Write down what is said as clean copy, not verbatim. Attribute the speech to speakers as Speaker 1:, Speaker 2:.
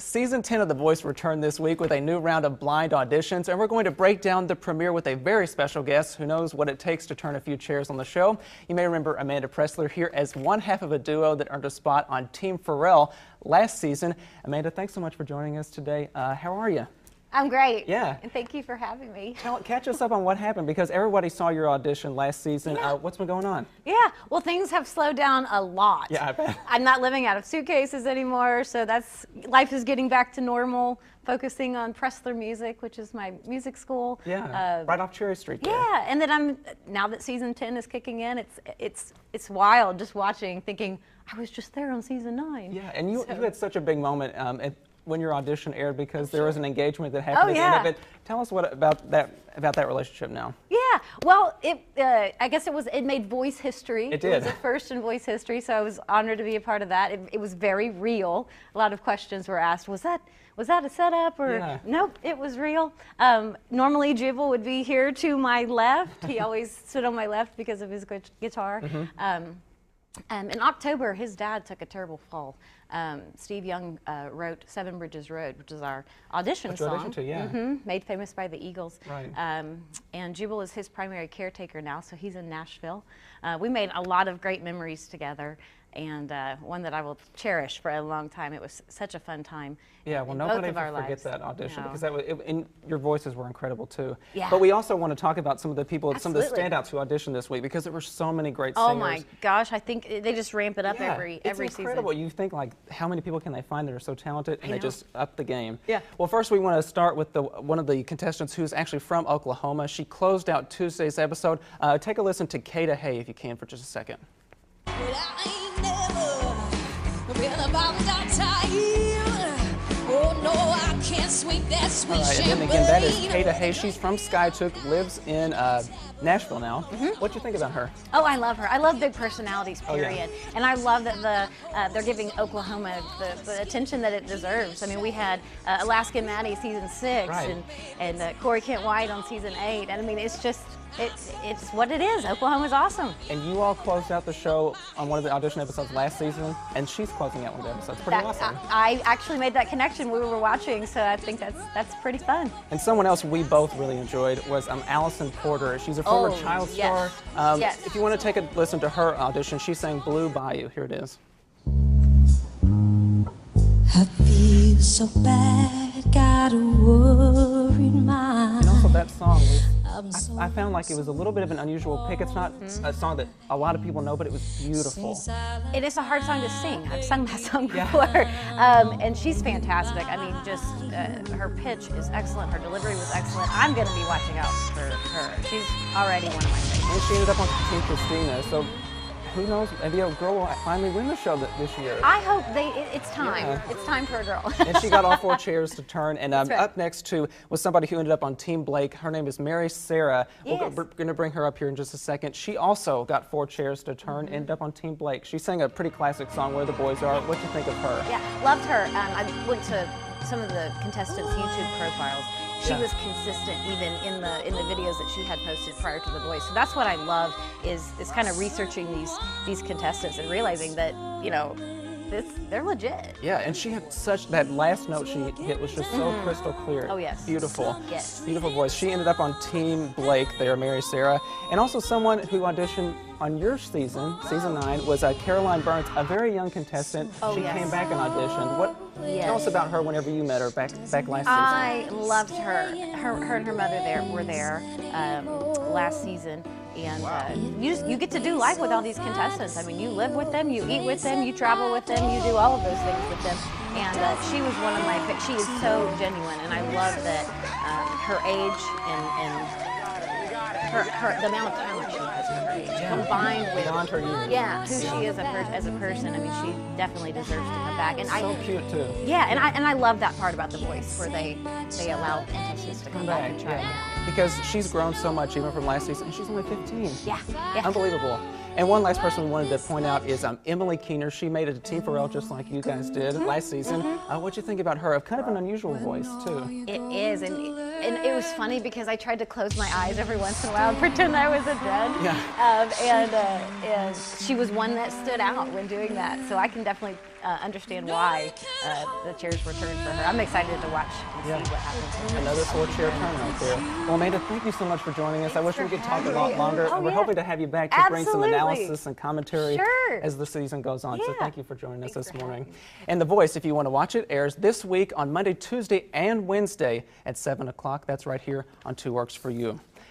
Speaker 1: Season 10 of The Voice returned this week with a new round of blind auditions, and we're going to break down the premiere with a very special guest who knows what it takes to turn a few chairs on the show. You may remember Amanda Preslar here as one half of a duo that earned a spot on Team Pharrell last season. Amanda, thanks so much for joining us today. How are you?
Speaker 2: I'm great.
Speaker 1: Yeah.
Speaker 2: And thank you for having me.
Speaker 1: Catch us up on what happened, because everybody saw your audition last season.
Speaker 2: Yeah.
Speaker 1: What's been going on?
Speaker 2: Yeah, well, things have slowed down a lot.
Speaker 1: Yeah, I bet.
Speaker 2: I'm not living out of suitcases anymore, so life is getting back to normal, focusing on Preslar Music, which is my music school.
Speaker 1: Yeah, right off Cherry Street there.
Speaker 2: Yeah, and then now that season 10 is kicking in, it's wild just watching, thinking, I was just there on season 9.
Speaker 1: Yeah, and you had such a big moment when your audition aired, because there was an engagement that happened at the end of it. Tell us about that relationship now.
Speaker 2: Yeah, well, I guess it made voice history.
Speaker 1: It did.
Speaker 2: It was a first in voice history, so I was honored to be a part of that. It was very real. A lot of questions were asked. Was that a setup or?
Speaker 1: Yeah.
Speaker 2: Nope, it was real. Normally Jubal would be here to my left. He always stood on my left because of his guitar. In October, his dad took a terrible fall. Steve Young wrote Seven Bridges Road, which is our audition song.
Speaker 1: Audition to, yeah.
Speaker 2: Made famous by the Eagles.
Speaker 1: Right.
Speaker 2: And Jubal is his primary caretaker now, so he's in Nashville. We made a lot of great memories together, and one that I will cherish for a long time. It was such a fun time.
Speaker 1: Yeah, well, nobody forgets that audition, because and your voices were incredible too.
Speaker 2: Yeah.
Speaker 1: But we also want to talk about some of the people,
Speaker 2: Absolutely.
Speaker 1: some of the standouts who auditioned this week, because there were so many great singers.
Speaker 2: Oh my gosh, I think they just ramp it up every season.
Speaker 1: It's incredible. You think, like, how many people can they find that are so talented, and they just up the game.
Speaker 2: Yeah.
Speaker 1: Well, first we want to start with one of the contestants who's actually from Oklahoma. She closed out Tuesday's episode. Take a listen to Kata Hay, if you can, for just a second.
Speaker 3: Well, I ain't never been about that time. Oh no, I can't sweep that sweet champagne.
Speaker 1: And then again, that is Kata Hay. She's from Skytook, lives in Nashville now. What do you think about her?
Speaker 2: Oh, I love her. I love big personalities, period.
Speaker 1: Oh, yeah.
Speaker 2: And I love that they're giving Oklahoma the attention that it deserves. I mean, we had Alaska Maddie season 6,
Speaker 1: Right.
Speaker 2: and Corey Kent White on season 8. And I mean, it's just, it's what it is. Oklahoma's awesome.
Speaker 1: And you all closed out the show on one of the audition episodes last season, and she's closing out one of the episodes. Pretty awesome.
Speaker 2: I actually made that connection when we were watching, so I think that's pretty fun.
Speaker 1: And someone else we both really enjoyed was Allison Porter. She's a former child star.
Speaker 2: Yes.
Speaker 1: If you want to take a listen to her audition, she sang Blue Bayou. Here it is.
Speaker 3: I feel so bad, got a worried mind.
Speaker 1: And also that song was, I found like it was a little bit of an unusual pick. It's not a song that a lot of people know, but it was beautiful.
Speaker 2: It is a hard song to sing. I've sung that song before. And she's fantastic. I mean, just her pitch is excellent. Her delivery was excellent. I'm going to be watching out for her. She's already one of my favorites.
Speaker 1: And she ended up on Team Christina. So who knows? Maybe a girl will finally win the show this year.
Speaker 2: I hope it's time.
Speaker 1: Yeah.
Speaker 2: It's time for a girl.
Speaker 1: And she got all 4 chairs to turn. And
Speaker 2: Right.
Speaker 1: up next was somebody who ended up on Team Blake. Her name is Mary Sarah.
Speaker 2: Yes.
Speaker 1: We're going to bring her up here in just a second. She also got 4 chairs to turn, ended up on Team Blake. She sang a pretty classic song, Where the Boys Are. What do you think of her?
Speaker 2: Yeah, loved her. I went to some of the contestants' YouTube profiles. She was consistent even in the videos that she had posted prior to The Voice. So that's what I love is kind of researching these contestants and realizing that, you know, they're legit.
Speaker 1: Yeah, and she had that last note she hit was just so crystal clear.
Speaker 2: Oh, yes.
Speaker 1: Beautiful.
Speaker 2: Yes.
Speaker 1: Beautiful voice. She ended up on Team Blake there, Mary Sarah. And also someone who auditioned on your season 9, was Caroline Burns, a very young contestant.
Speaker 2: Oh,
Speaker 1: she
Speaker 2: yes.
Speaker 1: came back and auditioned. Tell us about her whenever you met her back last season.
Speaker 2: I loved her. Her and her mother were there last season. And you get to do life with all these contestants. I mean, you live with them, you eat with them, you travel with them, you do all of those things with them. And she was one of my picks. She is so genuine, and I love that her age and the amount of talent she has for her age, combined with
Speaker 1: beyond her years.
Speaker 2: who she is as a person. I mean, she definitely deserves to come back. And
Speaker 1: so cute too.
Speaker 2: Yeah, and I love that part about The Voice, where they allow contestants to come back and try again.
Speaker 1: Because she's grown so much even from last season, and she's only 15.
Speaker 2: Yeah.
Speaker 1: Unbelievable. And one last person we wanted to point out is Emily Keener. She made it to Team Pharrell just like you guys did last season. What'd you think about her? Kind of an unusual voice too.
Speaker 2: It is, and And it was funny because I tried to close my eyes every once in a while and pretend I was a judge.
Speaker 1: Yeah.
Speaker 2: And she was one that stood out when doing that. So I can definitely understand why the chairs were turned for her. I'm excited to watch and see what happens.
Speaker 1: Another 4-chair turn right there. Well, Amanda, thank you so much for joining us. I wish we could talk a lot longer. And we're hoping to have you back to bring some analysis and commentary as the season goes on. So thank you for joining us this morning. And The Voice, if you want to watch it, airs this week on Monday, Tuesday, and Wednesday at 7 o'clock. That's right here on 2 Works for You.